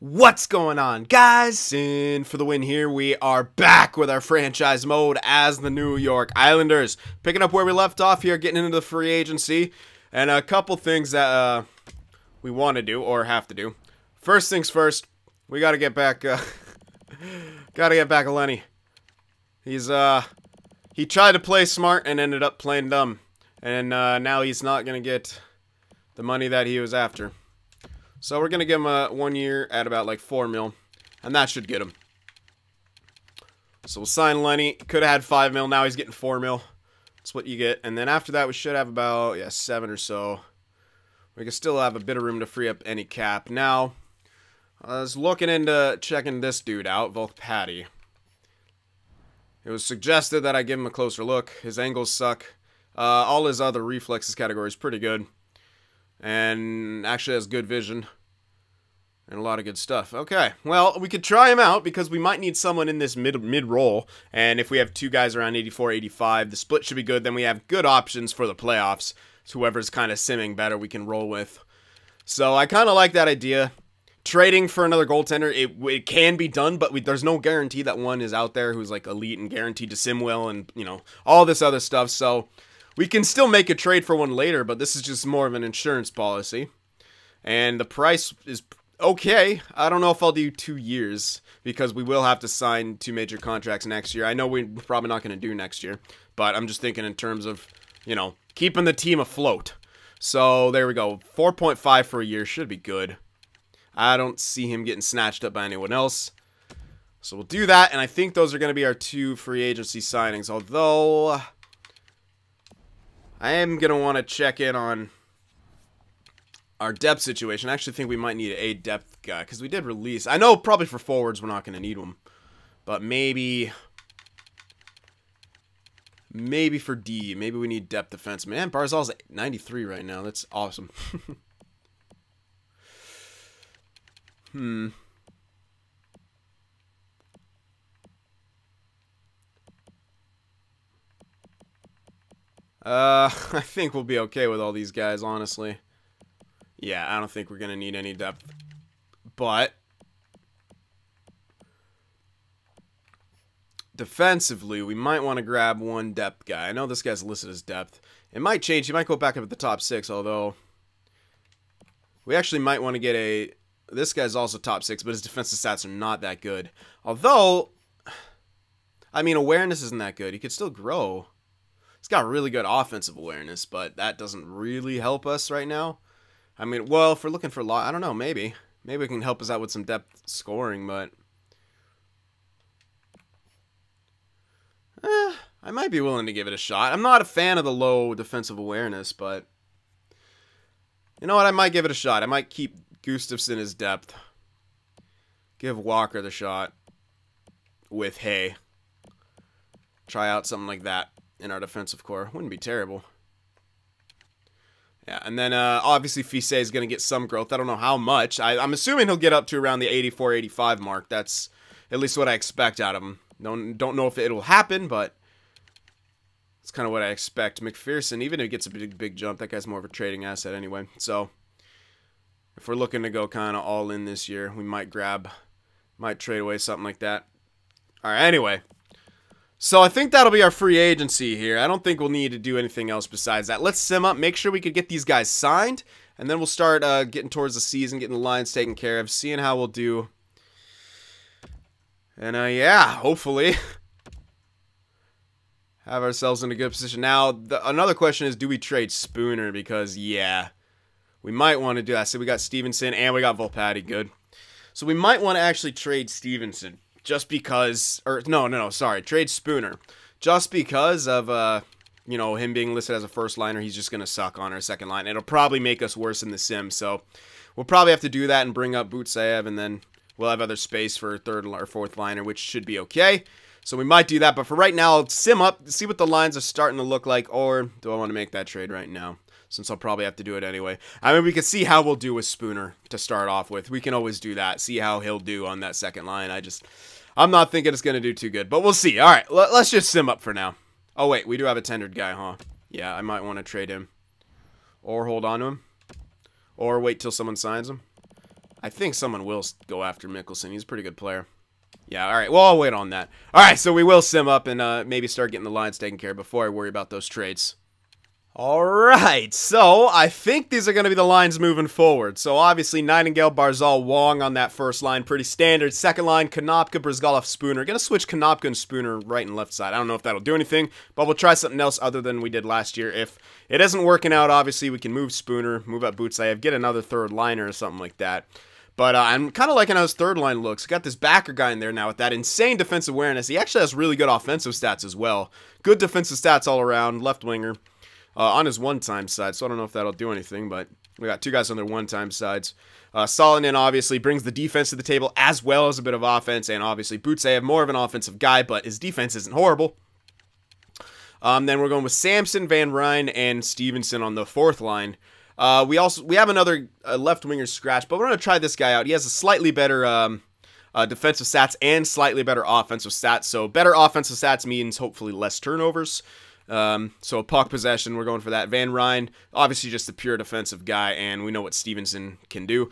What's going on, guys? Cyn for the win here. We are back with our franchise mode as the New York Islanders. Picking up where we left off here, getting into the free agency. And a couple things that we want to do, or have to do. First things first, we gotta get back, Lenny. He tried to play smart and ended up playing dumb. And now he's not gonna get the money that he was after. So we're going to give him a 1 year at about like 4 mil. And that should get him. So we'll sign Lenny. Could have had 5 mil. Now he's getting 4 mil. That's what you get. And then after that we should have about 7 or so. We can still have a bit of room to free up any cap. Now, I was looking into checking this dude out, Volkpatty. It was suggested that I give him a closer look. His angles suck. All his other reflexes category is pretty good. And actually has good vision. And a lot of good stuff. Okay, well, we could try him out because we might need someone in this mid-roll. And if we have two guys around 84, 85, the split should be good. Then we have good options for the playoffs. So whoever's kind of simming better we can roll with. So I kind of like that idea. Trading for another goaltender, it can be done, but there's no guarantee that one is out there who's like elite and guaranteed to sim well and, you know, all this other stuff. So we can still make a trade for one later, but this is just more of an insurance policy. And the price is okay. I don't know if I'll do 2 years, because we will have to sign 2 major contracts next year. I know we're probably not going to do next year, but I'm just thinking in terms of, you know, keeping the team afloat. So there we go. 4.5 for a year should be good. I don't see him getting snatched up by anyone else. So we'll do that, and I think those are going to be our 2 free agency signings, although I am going to want to check in on our depth situation. I actually think we might need a depth guy, because we did release. I know probably for forwards we're not going to need them, but maybe for D. Maybe we need depth defense. Man, Barzal's at 93 right now. That's awesome. I think we'll be okay with all these guys, honestly. Yeah, I don't think we're going to need any depth. But defensively, we might want to grab one depth guy. I know this guy's listed as depth. It might change. He might go back up at the top 6, although we actually might want to get a... This guy's also top 6, but his defensive stats are not that good. Although, I mean, awareness isn't that good. He could still grow. He's got really good offensive awareness, but that doesn't really help us right now. I mean, well, if we're looking for I don't know, maybe. Maybe it can help us out with some depth scoring, but I might be willing to give it a shot. I'm not a fan of the low defensive awareness, but you know what? I might give it a shot. I might keep Gustafsson as depth. Give Walker the shot with Hay. Try out something like that in our defensive core. Wouldn't be terrible. Yeah, and then obviously Fiset is going to get some growth. I don't know how much. I'm assuming he'll get up to around the 84, 85 mark. That's at least what I expect out of him. Don't know if it'll happen, but it's kind of what I expect. McPherson, even if he gets a big jump, that guy's more of a trading asset anyway. So if we're looking to go kind of all in this year, we might trade away something like that. All right, anyway. So I think that'll be our free agency here. I don't think we'll need to do anything else besides that. Let's sim up, make sure we could get these guys signed, and then we'll start getting towards the season, getting the lines taken care of, seeing how we'll do. And yeah, hopefully have ourselves in a good position. Now, another question is, do we trade Spooner? Because, yeah, we might want to do that. So we got Stevenson and we got Volkpatty. Good. So we might want to actually trade Stevenson. Just because, or no, sorry, trade Spooner. Just because of, you know, him being listed as a first liner, he's just going to suck on our second line. It'll probably make us worse in the sim, so we'll probably have to do that and bring up Butsayev, and then we'll have other space for a third or fourth liner, which should be okay. So we might do that, but for right now, I'll sim up, see what the lines are starting to look like, or do I want to make that trade right now? Since I'll probably have to do it anyway. I mean, we can see how we'll do with Spooner to start off with. We can always do that, see how he'll do on that second line. I'm not thinking it's going to do too good, but we'll see. All right, let's just sim up for now. Oh, wait, we do have a tendered guy, huh? Yeah, I might want to trade him. Or hold on to him. Or wait till someone signs him. I think someone will go after Mickelson. He's a pretty good player. Yeah, all right. Well, I'll wait on that. All right, so we will sim up and maybe start getting the lines taken care of before I worry about those trades. All right, so I think these are going to be the lines moving forward. So obviously, Nightingale, Barzal, Wong on that first line, pretty standard. Second line, Konopka, Brizgalov, Spooner. Going to switch Konopka and Spooner right and left side. I don't know if that'll do anything, but we'll try something else other than we did last year. If it isn't working out, obviously, we can move Spooner, move up Butsayev, get another third liner or something like that. But I'm kind of liking how his third line looks. Got this backer guy in there now with that insane defensive awareness. He actually has really good offensive stats as well. Good defensive stats all around, left winger. On his one-time side, so I don't know if that'll do anything, but we got two guys on their one-time sides. Solonin obviously brings the defense to the table as well as a bit of offense, and obviously Butsayev, more of an offensive guy, but his defense isn't horrible. Then we're going with Samson, Van Ryn, and Stevenson on the fourth line. We have another left winger scratch, but we're going to try this guy out. He has a slightly better defensive stats and slightly better offensive stats, so better offensive stats means hopefully less turnovers. So puck possession, we're going for that. Van Ryn, obviously just a pure defensive guy, and we know what Stevenson can do.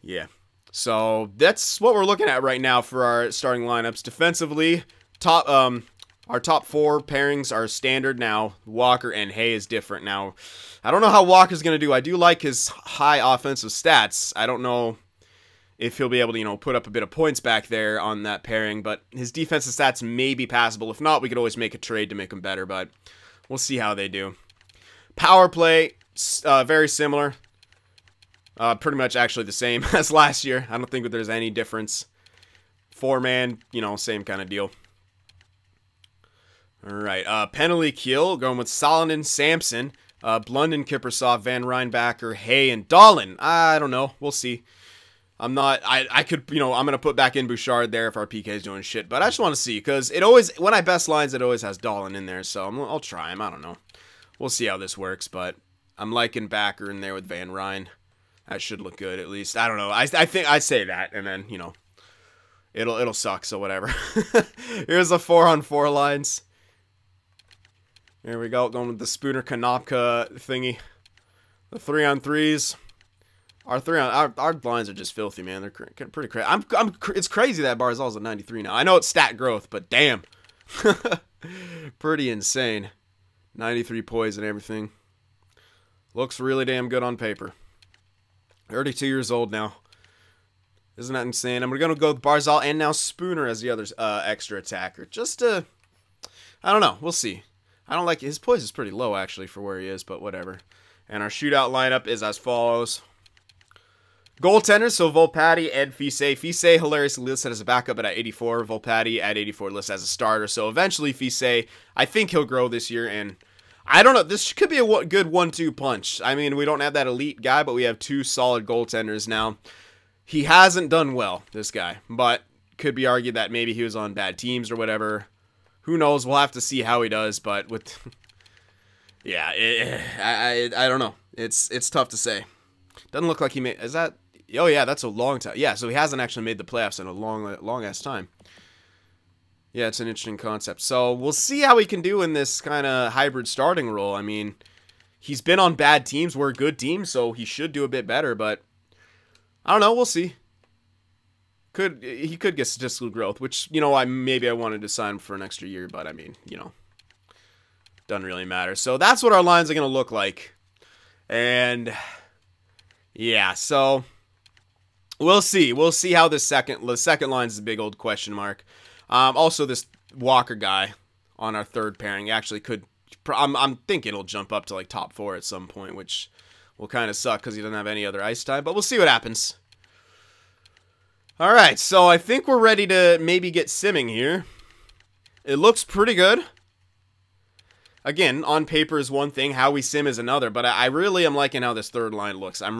Yeah. So that's what we're looking at right now for our starting lineups. Defensively, our top four pairings are standard now. Walker and Hay is different now. I don't know how Walker's going to do. I do like his high offensive stats. I don't know if he'll be able to, put up a bit of points back there on that pairing, but his defensive stats may be passable. If not, we could always make a trade to make him better, but we'll see how they do. Power play, very similar. Pretty much actually the same as last year. I don't think that there's any difference. Four-man, same kind of deal. All right, penalty kill, going with Solonin, Samson, Blunden, Kiprusoff, Van Rynbacker, Hay, and Dahlin. I don't know. We'll see. I'm not, I could, I'm going to put back in Bouchard there if our PK is doing shit, but I just want to see, because it always, when I best lines, it always has Dahlin in there, so I'll try him. I don't know. We'll see how this works, but I'm liking Backer in there with Van Ryn. That should look good, at least. I don't know. I think I say that, and then, it'll suck, so whatever. Here's the 4-on-4 lines. Here we go, going with the Spooner Konopka thingy. The 3-on-3s. Our lines are just filthy, man. They're pretty crazy. It's crazy that Barzal's at 93 now. I know it's stat growth, but damn. Pretty insane. 93 poise and everything. Looks really damn good on paper. 32 years old now. Isn't that insane? I'm going to go with Barzal and now Spooner as the other extra attacker. Just to, I don't know. We'll see. I don't like, his poise is pretty low actually for where he is, but whatever. And our shootout lineup is as follows. Goaltenders, so Volpatti and Fiset. Fiset hilariously listed as a backup at 84. Volpatti at 84 listed as a starter. So eventually Fiset, I think he'll grow this year. And I don't know, this could be a good 1-2 punch. I mean, we don't have that elite guy, but we have two solid goaltenders now. He hasn't done well, this guy. But could be argued that maybe he was on bad teams or whatever. Who knows? We'll have to see how he does. But with, yeah, I don't know. It's tough to say. Doesn't look like he made, is that? Oh, yeah, that's a long time. Yeah, so he hasn't actually made the playoffs in a long-ass time. Yeah, it's an interesting concept. So we'll see how he can do in this kind of hybrid starting role. I mean, he's been on bad teams. We're a good team, so he should do a bit better. But I don't know. We'll see. He could get statistical growth, which, maybe I wanted to sign for an extra year. But, I mean, doesn't really matter. So that's what our lines are going to look like. And, yeah, so we'll see. We'll see how the second line is a big old question mark. Also, this Walker guy on our third pairing actually could. I'm thinking he'll jump up to like top 4 at some point, which will kind of suck because he doesn't have any other ice time. But we'll see what happens. All right, so I think we're ready to maybe get simming here. It looks pretty good. Again, on paper is one thing, how we sim is another, but I really am liking how this third line looks. I'm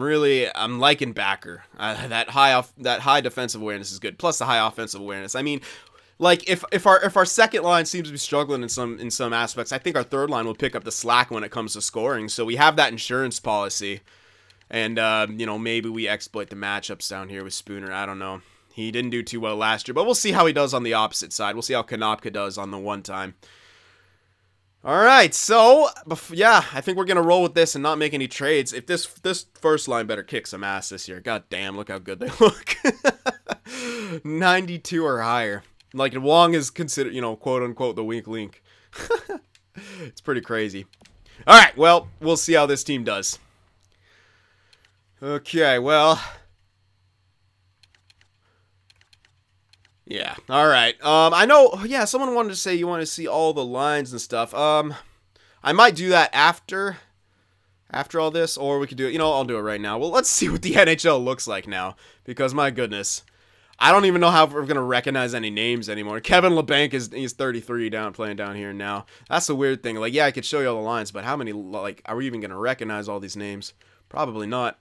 liking Backer. That high defensive awareness is good. Plus the high offensive awareness. I mean, like if our second line seems to be struggling in some aspects, I think our third line will pick up the slack when it comes to scoring. So we have that insurance policy, and maybe we exploit the matchups down here with Spooner. I don't know. He didn't do too well last year, but we'll see how he does on the opposite side. We'll see how Konopka does on the one time. All right, so yeah, I think we're gonna roll with this and not make any trades. If this first line better kick some ass this year. God damn, look how good they look. 92 or higher. Like Wong is considered, you know, quote unquote, the weak link. It's pretty crazy. All right, well, we'll see how this team does. Okay, well, yeah. All right. I know. Yeah, someone wanted to say you want to see all the lines and stuff. I might do that after all this, or we could do it. You know, I'll do it right now. Well, let's see what the NHL looks like now, because my goodness, I don't even know how we're gonna recognize any names anymore. Kevin LeBanc he's 33 playing down here now. That's the weird thing. Like, yeah, I could show you all the lines, but how many, like, are we even gonna recognize all these names? Probably not.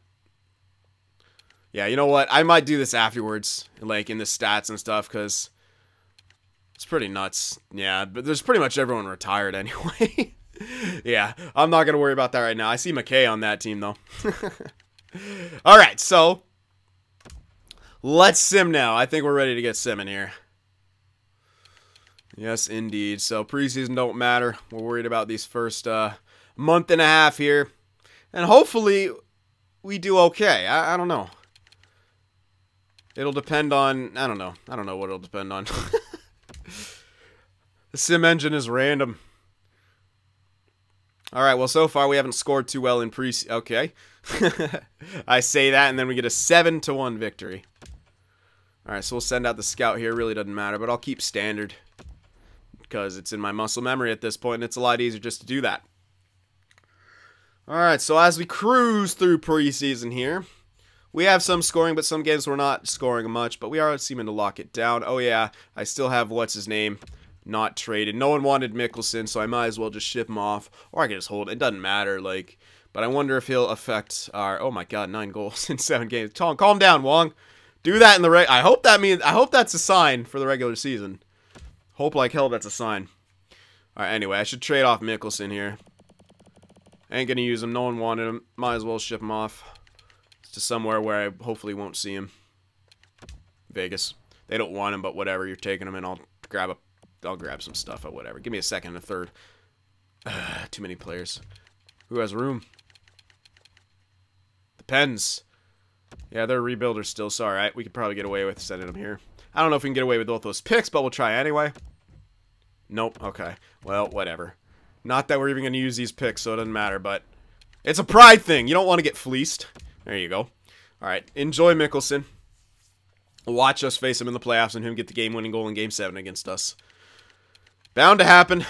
Yeah, you know what? I might do this afterwards, like in the stats and stuff, because it's pretty nuts. Yeah, but there's pretty much everyone retired anyway. Yeah, I'm not gonna worry about that right now. I see McKay on that team though. All right, so let's sim now. I think we're ready to get sim in here. Yes, indeed. So preseason don't matter. We're worried about these first month and a half here. And hopefully we do okay. I don't know. It'll depend on... I don't know. I don't know what it'll depend on. The sim engine is random. Alright, well, so far we haven't scored too well in preseason. Okay. I say that, and then we get a 7-1 victory. Alright, so we'll send out the scout here. Really doesn't matter, but I'll keep standard, because it's in my muscle memory at this point, and it's a lot easier just to do that. Alright, so as we cruise through preseason here, we have some scoring, but some games we're not scoring much, but we are seeming to lock it down. Oh yeah, I still have, what's his name, not traded. No one wanted Mickelson, so I might as well just ship him off, or I can just hold it. It doesn't matter, like, but I wonder if he'll affect our, oh my god, 9 goals in 7 games. Calm down, Wong. Do that in the I hope that's a sign for the regular season. Hope like hell that's a sign. Alright, anyway, I should trade off Mickelson here. Ain't gonna use him. No one wanted him. Might as well ship him off to somewhere where I hopefully won't see him. Vegas. They don't want him, but whatever. You're taking him, and I'll grab some stuff or whatever. Give me a second and a third. Too many players. Who has room? The Pens. Yeah, they're rebuilders still, so alright. We could probably get away with sending them here. I don't know if we can get away with both those picks, but we'll try anyway. Nope, okay. Well, whatever. Not that we're even going to use these picks, so it doesn't matter, but it's a pride thing. You don't want to get fleeced. There you go. Alright, enjoy Mickelson. Watch us face him in the playoffs and him get the game-winning goal in Game 7 against us. Bound to happen.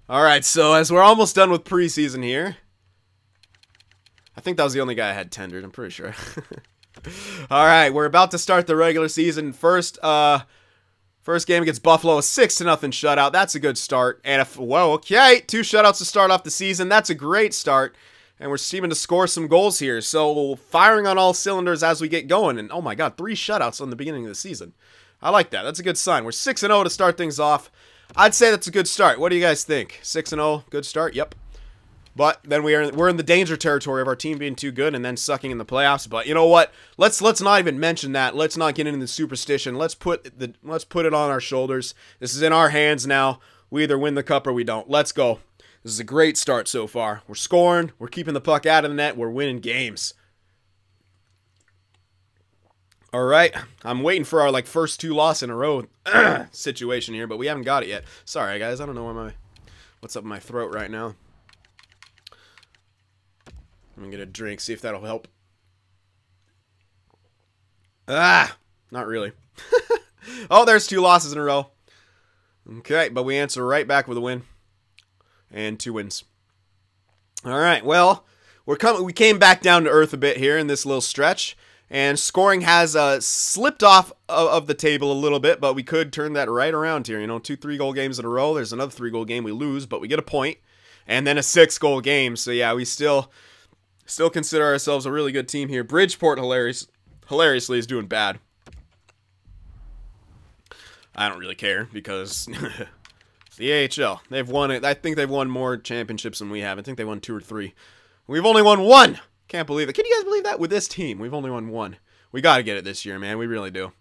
Alright, so as we're almost done with preseason here, I think that was the only guy I had tendered, I'm pretty sure. Alright, we're about to start the regular season. First game against Buffalo, a 6-0 shutout. That's a good start. And whoa, okay, 2 shutouts to start off the season. That's a great start. And we're seeming to score some goals here. So firing on all cylinders as we get going. And oh my god, 3 shutouts on the beginning of the season. I like that. That's a good sign. We're 6-0 to start things off. I'd say that's a good start. What do you guys think? 6-0, good start? Yep. But then we're in the danger territory of our team being too good and then sucking in the playoffs. But you know what? Let's not even mention that. Let's not get into the superstition. Let's put it on our shoulders. This is in our hands now. We either win the cup or we don't. Let's go. This is a great start so far. We're scoring. We're keeping the puck out of the net. We're winning games. All right. I'm waiting for our first 2 loss in a row situation here, but we haven't got it yet. Sorry guys. I don't know what's up in my throat right now. I'm gonna get a drink, see if that'll help. Ah, not really. Oh, there's 2 losses in a row. Okay, but we answer right back with a win. And 2 wins. Alright, well, we came back down to earth a bit here in this little stretch. And scoring has slipped off of the table a little bit, but we could turn that right around here. You know, 2 3-goal games in a row. There's another 3-goal game we lose, but we get a point. And then a 6-goal game. So yeah, we still consider ourselves a really good team here. Bridgeport, hilariously, is doing bad. I don't really care because it's the AHL. They've won it. I think they've won more championships than we have. I think they won 2 or 3. We've only won 1. Can't believe it. Can you guys believe that? With this team, we've only won 1. We got to get it this year, man. We really do.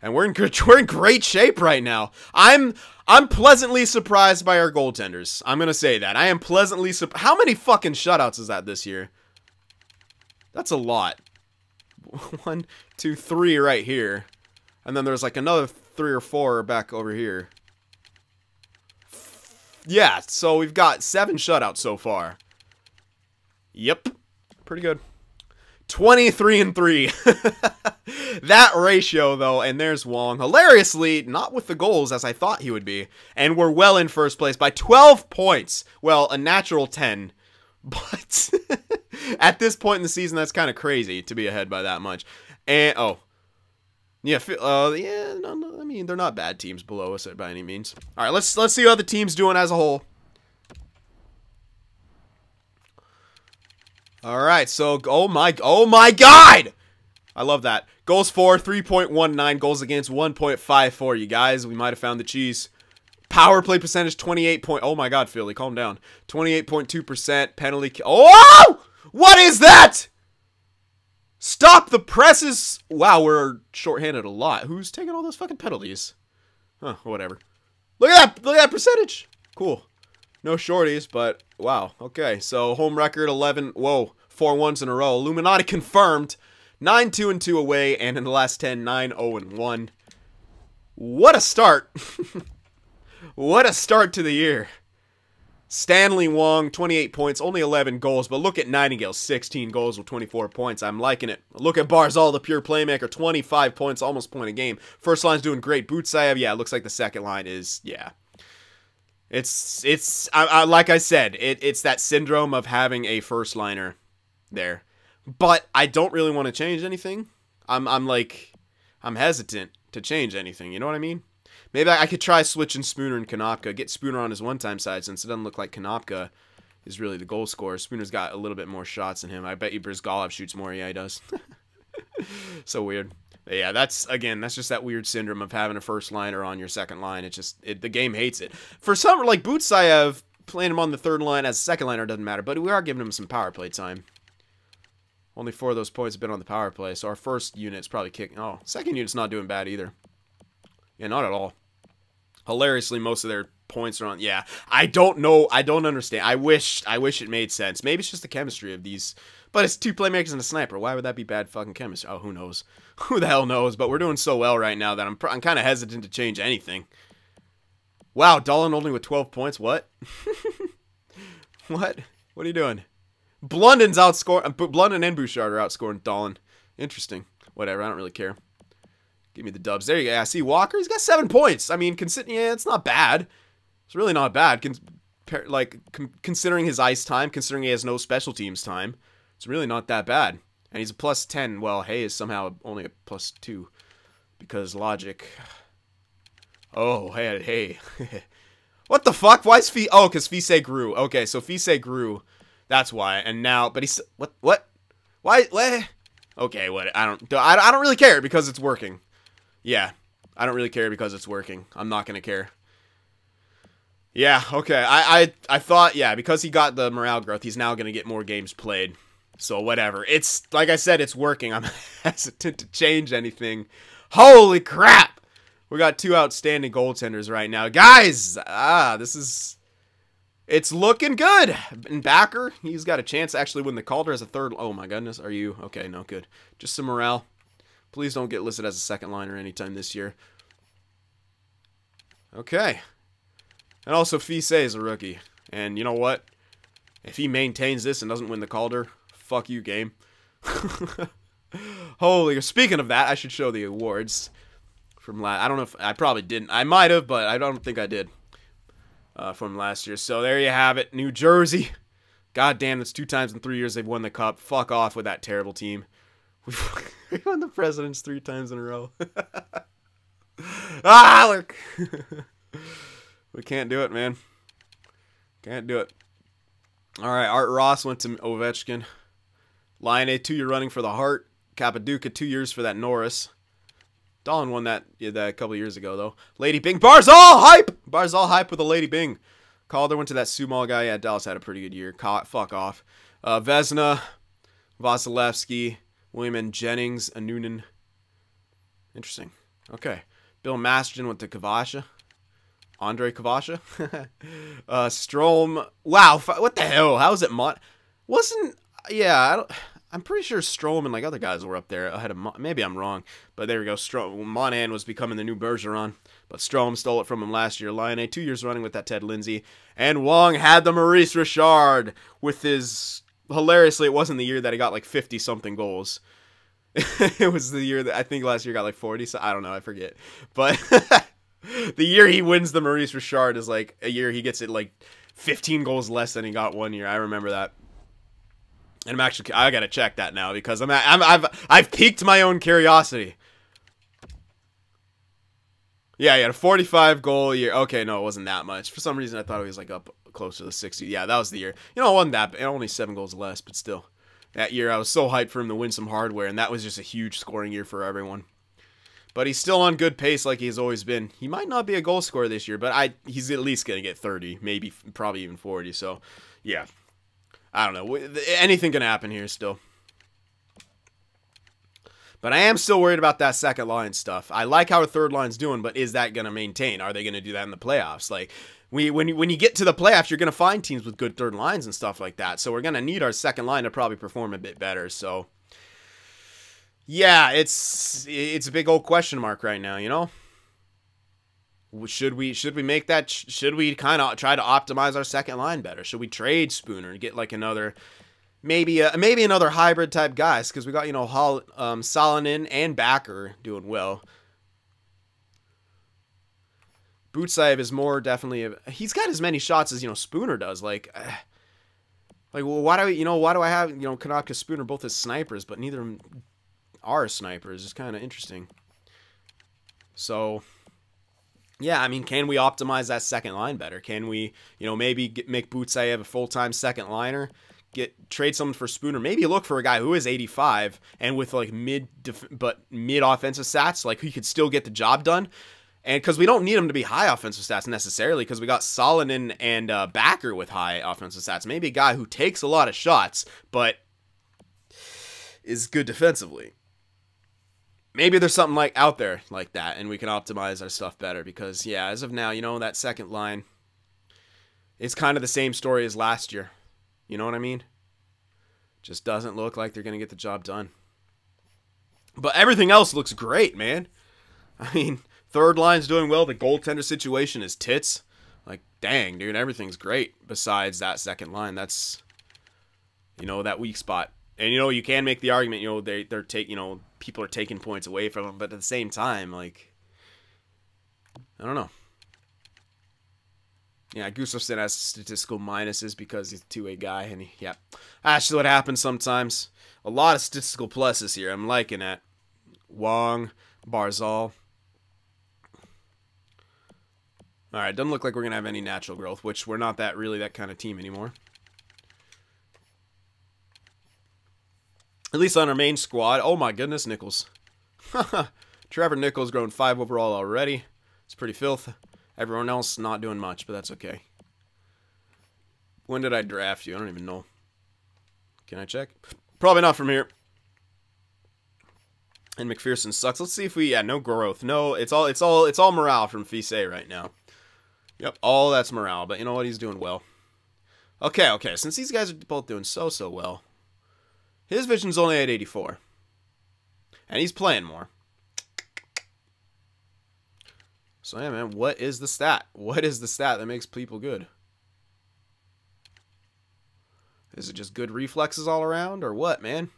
And we're in great shape right now. I'm pleasantly surprised by our goaltenders. I'm gonna say that. I am pleasantly surprised. How many fucking shutouts is that this year? That's a lot. 1, 2, 3 right here. And then there's like another 3 or 4 back over here. Yeah, so we've got 7 shutouts so far. Yep. Pretty good. 23-3. That ratio, though, and there's Wong. Hilariously, not with the goals as I thought he would be. And we're well in first place by 12 points. Well, a natural 10. But at this point in the season, that's kind of crazy to be ahead by that much. And, oh. Yeah, no, I mean, they're not bad teams below us by any means. All right, let's see how the team's doing as a whole. All right, so oh my God, I love that. Goals for 3.19, goals against 1.54. You guys, we might have found the cheese. Power play percentage 28. Oh my God, Philly, calm down. 28.2% penalty. Oh, what is that? Stop the presses! Wow, we're shorthanded a lot. Who's taking all those fucking penalties? Huh, whatever. Look at that! Look at that percentage! Cool. No shorties, but wow. Okay, so home record 11. Whoa, 4 1s in a row. Illuminati confirmed. 9-2-2 away, and in the last 10, 9-0-1. What a start! What a start to the year. Stanley Wong, 28 points, only 11 goals, but look at Nightingale, 16 goals with 24 points. I'm liking it. Look at Barzal, the pure playmaker, 25 points, almost point a game. First line's doing great. Butsayev, yeah, it looks like the second line is, yeah. It's like I said, it's that syndrome of having a first liner there. But I don't really want to change anything. I'm hesitant to change anything, you know what I mean? Maybe I could try switching Spooner and Konopka. Get Spooner on his one-time side since it doesn't look like Konopka is really the goal scorer. Spooner's got a little bit more shots than him. I bet you Brzgalov shoots more. Yeah, he does. So weird. But yeah, that's just that weird syndrome of having a first liner on your second line. The game hates it. For some, like Butsayev, playing him on the third line as a second liner doesn't matter, but we are giving him some power play time. Only 4 of those points have been on the power play, so our first unit's probably kicking. Oh, second unit's not doing bad either. Yeah, not at all. Hilariously, most of their points are on. Yeah, I don't know. I don't understand. I wish it made sense. Maybe it's just the chemistry of these. But it's 2 playmakers and a sniper. Why would that be bad fucking chemistry? Oh, who knows? Who the hell knows? But we're doing so well right now that I'm kind of hesitant to change anything. Wow, Dolan only with 12 points. What? What? What are you doing? Blundin's outscoring. Blundin and Bouchard are outscoring Dolan. Interesting. Whatever. I don't really care. Give me the dubs. There you go. Yeah, see, Walker, he's got 7 points. I mean, yeah, it's not bad. It's really not bad. Considering his ice time, considering he has no special teams time, it's really not that bad. And he's a plus 10. Well, Hay is somehow only a plus 2 because logic. Oh, hey. What the fuck? Why is Fiset? Oh, because Fiset grew. Okay, so Fiset grew. That's why. And now, but he's what? Why? Okay, what? I don't really care because it's working. Yeah, I don't really care because it's working. I'm not gonna care. Yeah, okay. I thought, yeah, because he got the morale growth, he's now gonna get more games played. So whatever. It's like I said, it's working. I'm hesitant to change anything. Holy crap! We got 2 outstanding goaltenders right now, guys. It's looking good. And Backer, he's got a chance to actually win the Calder as a third. Oh my goodness, are you okay? No, good. Just some morale. Please don't get listed as a second liner anytime this year. Okay. And also, Fiset is a rookie. And you know what? If he maintains this and doesn't win the Calder, fuck you, game. Holy. Speaking of that, I should show the awards from last. I don't know if I probably didn't. I might have, but I don't think I did. From last year. So there you have it. New Jersey. God damn, that's 2 times in 3 years they've won the cup. Fuck off with that terrible team. We won the Presidents 3 times in a row. Look. We can't do it, man. Can't do it. All right, Art Ross went to Ovechkin. Line 2-year running for the Hart. Capaduca 2 years for that Norris. Dolan won that a couple years ago, though. Lady Bing. Barzal hype! Barzal hype with a Lady Bing. Calder went to that Sumal guy. Yeah, Dallas had a pretty good year. Fuck off. Vezina. Vasilevsky. William and Jennings. Anunin. Interesting. Okay. Bill Masterton with the Kavasha. Andre Kavasha. Strome. Wow. What the hell? How is it Wasn't... Yeah, I'm pretty sure Strome and like other guys were up there ahead of... Maybe I'm wrong. But there we go. Monahan was becoming the new Bergeron. But Strome stole it from him last year. Laine, 2 years running with that Ted Lindsay. And Wong had the Maurice Richard with his... Hilariously, it wasn't the year that he got like 50-something goals. It was the year that I think last year got like 40. So I don't know. I forget. But the year he wins the Maurice Richard is like a year he gets it like 15 goals less than he got one year. I remember that. And I gotta check that now because I've piqued my own curiosity. Yeah, he had a 45 goal year. Okay, no, it wasn't that much. For some reason, I thought it was like up close to the 60. Yeah, that was the year. You know, it wasn't that bad. Only 7 goals less, but still. That year, I was so hyped for him to win some hardware, and that was just a huge scoring year for everyone. But he's still on good pace like he's always been. He might not be a goal scorer this year, but he's at least going to get 30, maybe, probably even 40. So, yeah. I don't know. Anything can happen here still. But I am still worried about that second line stuff. I like how our third line's doing, but is that going to maintain? Are they going to do that in the playoffs? Like, when you get to the playoffs, you're going to find teams with good third lines and stuff like that. So we're going to need our second line to probably perform a bit better. So, yeah, it's a big old question mark right now, you know? Should we make that? Should we kind of try to optimize our second line better? Should we trade Spooner and get like another, maybe another hybrid type guys? Because we got, you know, Salonen and Backer doing well. Butsayev is more definitely he's got as many shots as, you know, Spooner does. Like well, why do I have, you know, Konopka, Spooner both as snipers, but neither of them are snipers? It's kind of interesting. So, yeah, I mean, can we optimize that second line better? Can we, you know, maybe make Butsayev a full-time second liner? Trade someone for Spooner. Maybe look for a guy who is 85 and with like mid offensive stats, like he could still get the job done. And because we don't need him to be high offensive stats necessarily, because we got Salonen and Backer with high offensive stats. Maybe a guy who takes a lot of shots but is good defensively. Maybe there's something like out there like that, and we can optimize our stuff better. Because, yeah, as of now, you know, that second line, it's kind of the same story as last year. You know what I mean? Just doesn't look like they're going to get the job done. But everything else looks great, man. I mean, third line's doing well. The goaltender situation is tits. Like, dang, dude, everything's great besides that second line. That's, you know, that weak spot. And, you know, you can make the argument, you know, people are taking points away from them, but at the same time, like, I don't know. Yeah, Gustafsson has statistical minuses because he's a two-way guy, and yeah, that's what happens sometimes. A lot of statistical pluses here. I'm liking that. Wong, Barzal. All right, doesn't look like we're gonna have any natural growth, which we're not really that kind of team anymore. At least on our main squad. Oh my goodness, Nichols. Trevor Nichols grown 5 overall already. It's pretty filth. Everyone else not doing much, but that's okay. When did I draft you? I don't even know. Can I check? Probably not from here. And McPherson sucks. Let's see if we, yeah, no growth. No, it's all morale from Fiset right now. Yep, all that's morale, but you know what? He's doing well. Okay, since these guys are both doing so well. His vision's only at 84. And he's playing more. So, yeah, man, what is the stat? What is the stat that makes people good? Is it just good reflexes all around, or what, man?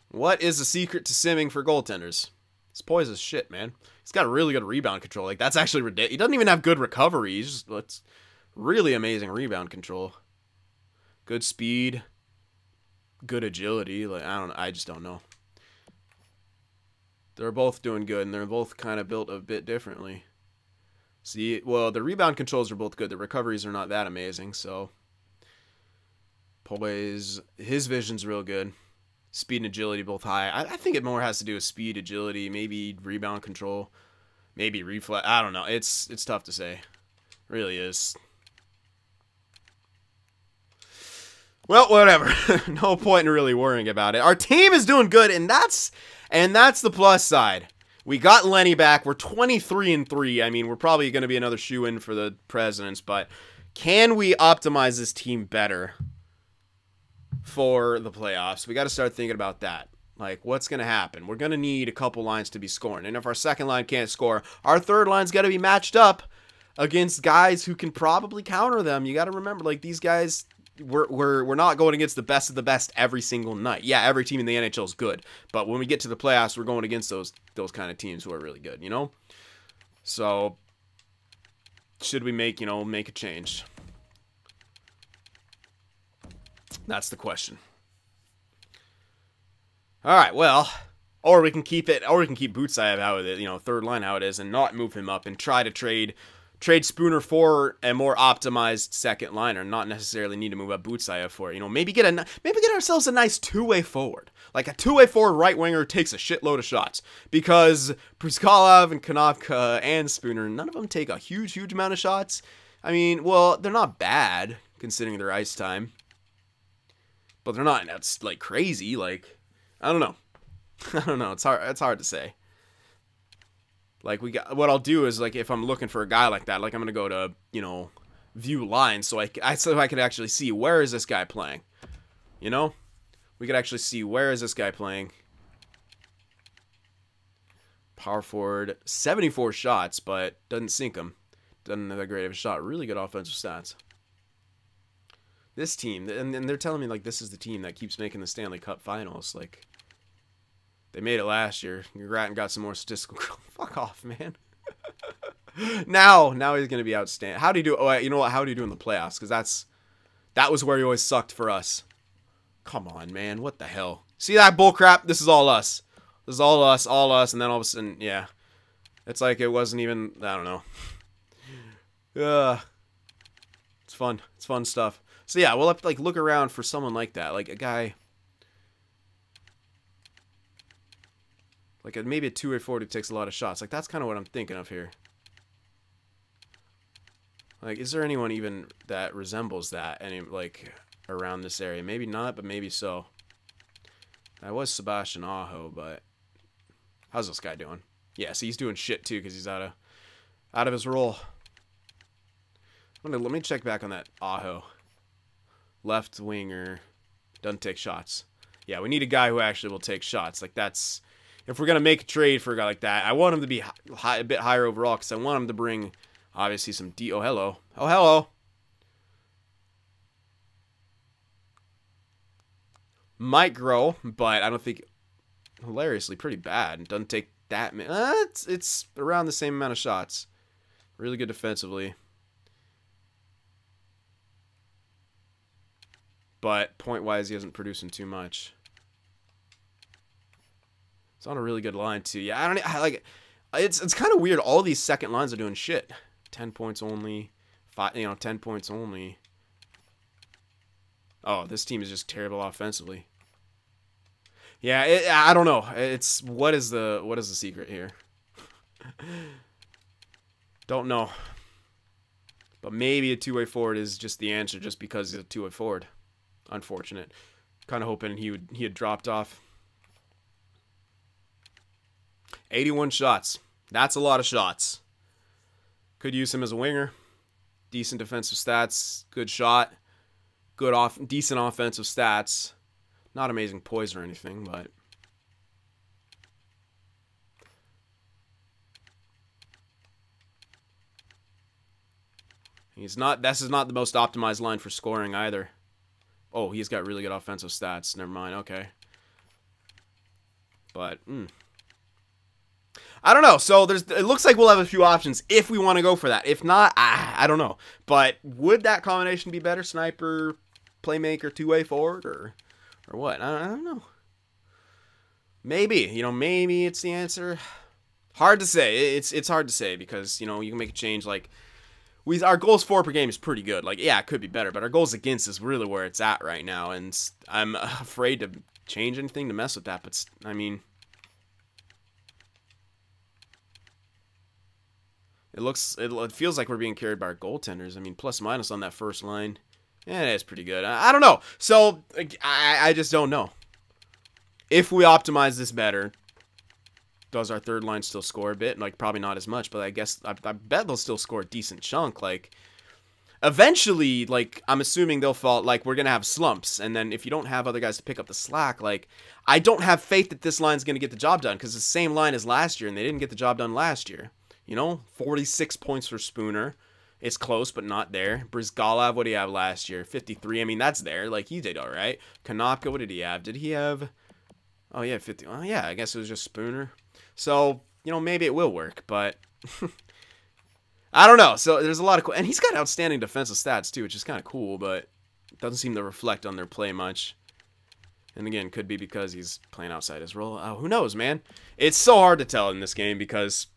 What is the secret to simming for goaltenders? It's poised as shit, man. He's got really good rebound control. Like, that's actually ridiculous. He doesn't even have good recovery. He's just, it's really amazing rebound control. Good speed. Good agility. Like, I just don't know. They're both doing good, and they're both kind of built a bit differently. See, well, the rebound controls are both good. The recoveries are not that amazing, so. Poise. His vision's real good. Speed and agility both high. I think it more has to do with speed, agility, maybe rebound control, maybe reflex. I don't know. It's tough to say. It really is. Well, whatever. No point in really worrying about it. Our team is doing good, and that's the plus side. We got Lenny back. We're 23-3. I mean, we're probably going to be another shoe-in for the Presidents, but can we optimize this team better for the playoffs? We got to start thinking about that. Like, what's going to happen? We're going to need a couple lines to be scoring. And if our second line can't score, our third line's got to be matched up against guys who can probably counter them. You got to remember, like, these guys, we're not going against the best of the best every single night. Yeah, every team in the NHL is good. But when we get to the playoffs, we're going against those kind of teams who are really good, you know? So, should we make a change? That's the question. All right, well, or we can keep it, or we can keep Busayev how it is, third line how it is, and not move him up and try to trade Spooner for a more optimized second liner, not necessarily need to move up Busayev for it. Maybe get ourselves a nice two-way forward, like a two-way forward right winger takes a shitload of shots, because Brizgalov and Konopka and Spooner, none of them take a huge amount of shots. I mean, well, they're not bad considering their ice time, but they're not. That's like crazy, like. I don't know. It's hard to say. Like, what I'll do is, like, if I'm looking for a guy like that, like, I'm gonna go to view lines so I could actually see where is this guy playing. We could actually see where is this guy playing. Power forward, 74 shots, but doesn't sink him. Doesn't have that great of a shot. Really good offensive stats. This team, and they're telling me, like, this is the team that keeps making the Stanley Cup Finals. Like, they made it last year. Grattan got some more statistical growth. Fuck off, man. now he's going to be outstanding. How do you do? Oh, you know what? How do you do in the playoffs? Because that was where he always sucked for us. Come on, man. What the hell? See that bull crap? This is all us. This is all us, and then all of a sudden, yeah. It's like it wasn't even, I don't know. It's fun. It's fun stuff. So yeah, we'll have to, like, look around for someone like that, like a guy, like maybe a two-way forward who takes a lot of shots. Like, that's kind of what I'm thinking of here. Like, is there anyone even that resembles that, like, around this area? Maybe not, but maybe so. That was Sebastian Aho, but how's this guy doing? Yeah, see, he's doing shit too because he's out of his role. Let me check back on that Aho. Left winger, doesn't take shots. Yeah, we need a guy who actually will take shots. Like, that's, if we're gonna make a trade for a guy like that, I want him to be a bit higher overall because I want him to bring obviously some oh hello. Might grow, but I don't think hilariously pretty bad. Doesn't take that many. It's around the same amount of shots. Really good defensively. But point-wise, he isn't producing too much. It's on a really good line too. Yeah, I like. It's kind of weird. All these second lines are doing shit. 10 points only. 10 points only. Oh, this team is just terrible offensively. Yeah, I don't know. It's what is the secret here? Don't know. But maybe a two-way forward is just the answer, just because he's a two-way forward. Unfortunate. Kind of hoping he had dropped off. 81 shots. That's a lot of shots. Could use him as a winger. Decent defensive stats. Good shot. Decent offensive stats. Not amazing poise or anything, but he's not. This is not the most optimized line for scoring either. Oh, he's got really good offensive stats. Never mind. Okay. But, I don't know. So, it looks like we'll have a few options if we want to go for that. If not, I don't know. But would that combination be better? Sniper, playmaker, two-way forward, or what? I don't know. Maybe. Maybe it's the answer. Hard to say. It's hard to say because, you can make a change like... Our goals for per game is pretty good. Like, yeah, it could be better, but our goals against is really where it's at right now, and I'm afraid to change anything to mess with that, but, I mean... It feels like we're being carried by our goaltenders. I mean, plus minus on that first line. Yeah, it's pretty good. I don't know. So, I just don't know. If we optimize this better, does our third line still score a bit? Like, probably not as much, but I guess I bet they'll still score a decent chunk. Like, eventually, like, I'm assuming they'll fall, like, we're going to have slumps. And then if you don't have other guys to pick up the slack, like, I don't have faith that this line's going to get the job done, because it's the same line as last year, and they didn't get the job done last year. You know, 46 points for Spooner. It's close, but not there. Brizgalov, what did he have last year? 53. I mean, that's there. Like, he did all right. Konopka, what did he have? Did he have... Oh, yeah, 50. Oh, yeah, I guess it was just Spooner. So, you know, maybe it will work, but... I don't know. So, there's a lot of... And he's got outstanding defensive stats, too, which is kind of cool, but it doesn't seem to reflect on their play much. And again, could be because he's playing outside his role. Oh, who knows, man? It's so hard to tell in this game because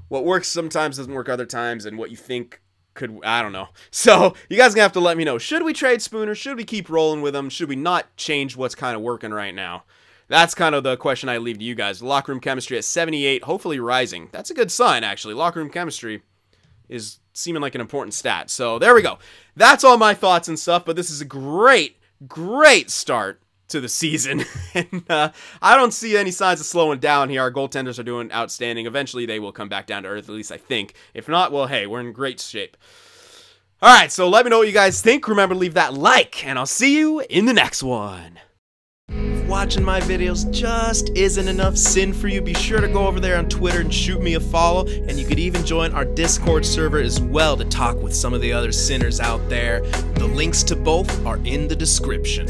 what works sometimes doesn't work other times, and what you think could... I don't know. So, you guys are going to have to let me know. Should we trade Spooner? Should we keep rolling with him? Should we not change what's kind of working right now? That's kind of the question I leave to you guys. Locker room chemistry at 78, hopefully rising. That's a good sign, actually. Locker room chemistry is seeming like an important stat. So there we go. That's all my thoughts and stuff, but this is a great, great start to the season. And I don't see any signs of slowing down here. Our goaltenders are doing outstanding. Eventually, they will come back down to earth, at least I think. If not, well, hey, we're in great shape. All right, so let me know what you guys think. Remember to leave that like, and I'll see you in the next one. Watching my videos just isn't enough sin for you, be sure to go over there on Twitter and shoot me a follow, and you could even join our Discord server as well to talk with some of the other sinners out there. The links to both are in the description.